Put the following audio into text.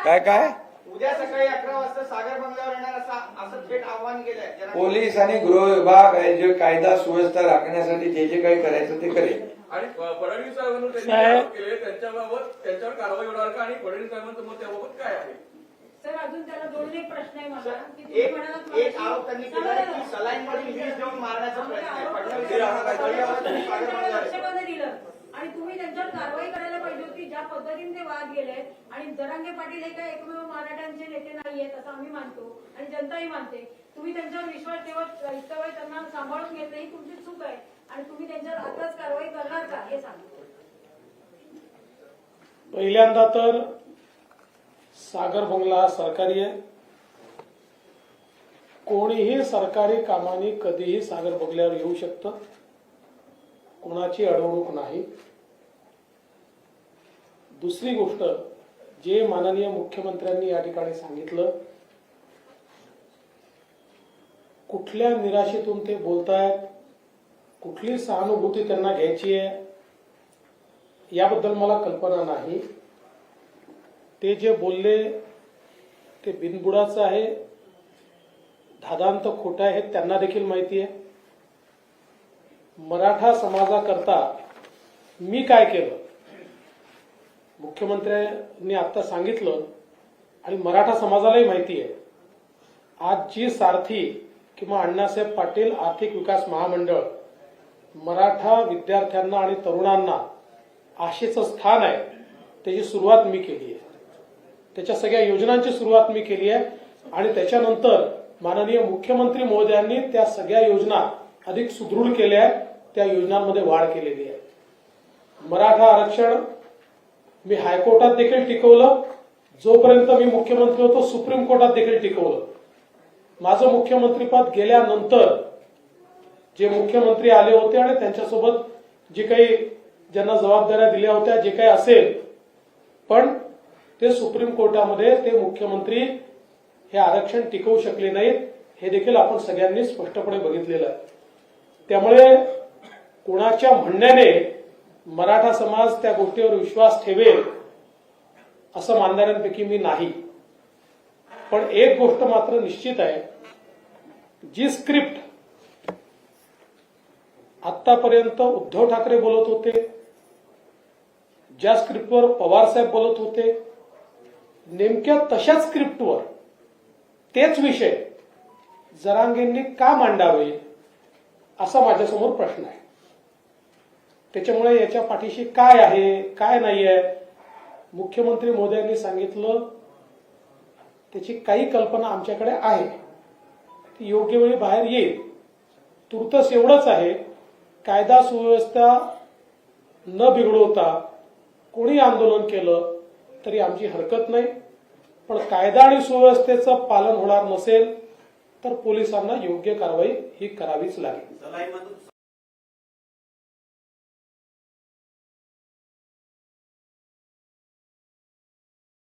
काय काय उद्या सकाळी 11 वाजता सागर बंगल्यावर येणार असं थेट आव्हान केलंय. पोलीस आणि गृह विभाग जे कायदा सुव्यवस्था राखण्यासाठी जे जे काही करायचं ते करेल. आणि फडणवीस साहेबांवर त्यांनी आरोप केले त्यांच्यावर कारवाई होणार का आणि फडणवीस साहेबांचं मत त्याबाबत काय आहे? सर अजून त्याला दोन एक प्रश्न आहे मला की तुम्ही एक म्हणालात आरोप त्यांनी केला की सलाईन मध्ये वीज देऊन मारण्याचा प्रयत्न आहे. फडणवीस लक्षामध्ये दिलं आणि तुम्ही त्यांच्यावर कारवाई करायला पाहिजे होती. ज्या पद्धतीने ते वाद गेले आणि जरांगे पाटील हे काय एकमेव मराठ्यांचे नेते नाहीयेत असं आम्ही मानतो आणि जनताही मानते. तुम्ही त्यांच्यावर विश्वास ठेवत इतका वेळ त्यांना सांभाळून घेतलं ही तुमची चूक आहे आणि तुम्ही त्यांच्यावर आताच कारवाई करणार का हे सांगा. पहिल्यांदा तर सागर बंगला सरकारी आहे. कोणीही सरकारी कामाने कधीही सागर बंगल्यावर येऊ शकतं. कोणाची अडवणूक नाही. दुसरी गोष्ट जे माननीय मुख्यमंत्र्यांनी या ठिकाणी सांगितलं, कुठल्या निराशेतून ते बोलतायत, कुठली सहानुभूती त्यांना घ्यायची आहे याबद्दल मला कल्पना नाही. ते जे बोलले ते बिनबुडाचं आहे, धादांत खोटं आहे हे त्यांना देखील माहिती आहे. मराठा समाजाकरता मी काय केलं मुख्यमंत्र्यांनी आता सांगितलं आणि मराठा समाजालाही माहिती आहे. आज जी सारथी किंवा अण्णासाहेब पाटील आर्थिक विकास महामंडळ मराठा विद्यार्थ्यांना आणि तरुणांना आशेचं स्थान आहे त्याची सुरुवात मी केली आहे. त्याच्या सगळ्या योजनांची सुरुवात मी केली आहे आणि त्याच्यानंतर माननीय मुख्यमंत्री महोदयांनी त्या सगळ्या योजना अधिक सुदृढ केल्या आहेत. त्या योजनांमध्ये वाढ केलेली आहे. मराठा आरक्षण मी हायकोर्टात देखील टिकवलं. जोपर्यंत मी मुख्यमंत्री होतो सुप्रीम कोर्टात देखील टिकवलं. माझं मुख्यमंत्रीपद गेल्यानंतर जे मुख्यमंत्री आले होते आणि त्यांच्यासोबत जे काही ज्यांना जबाबदाऱ्या दिल्या होत्या जे काही असेल, पण ते सुप्रीम कोर्टामध्ये ते मुख्यमंत्री हे आरक्षण टिकवू शकले नाहीत. हे देखील आपण सगळ्यांनी स्पष्टपणे बघितलेलं आहे. त्यामुळे कोणाच्या म्हणण्याने मराठा समाज त्या गोष्टीवर विश्वास ठेवेल असं मानणाऱ्यांपैकी मी नाही. पण एक गोष्ट मात्र निश्चित आहे, जी स्क्रिप्ट आतापर्यंत उद्धव ठाकरे बोलत होते, ज्या स्क्रिप्टवर पवार साहेब बोलत होते, नेमक्या तशाच स्क्रिप्टवर तेच विषय जरांगेंनी का मांडावे असा माझ्यासमोर प्रश्न आहे. त्याच्यामुळे याच्या पाठीशी काय आहे काय नाही आहे मुख्यमंत्री महोदयांनी सांगितलं, त्याची काही कल्पना आमच्याकडे आहे, ती योग्य वेळी बाहेर येईल. तुर्तस एवढंच आहे, कायदा सुव्यवस्था न बिघडवता कोणी आंदोलन केलं तरी आमची हरकत नाही. पण कायदा आणि सुव्यवस्थेचं पालन होणार नसेल तर पोलिसांना योग्य कारवाई ही करावीच लागेल.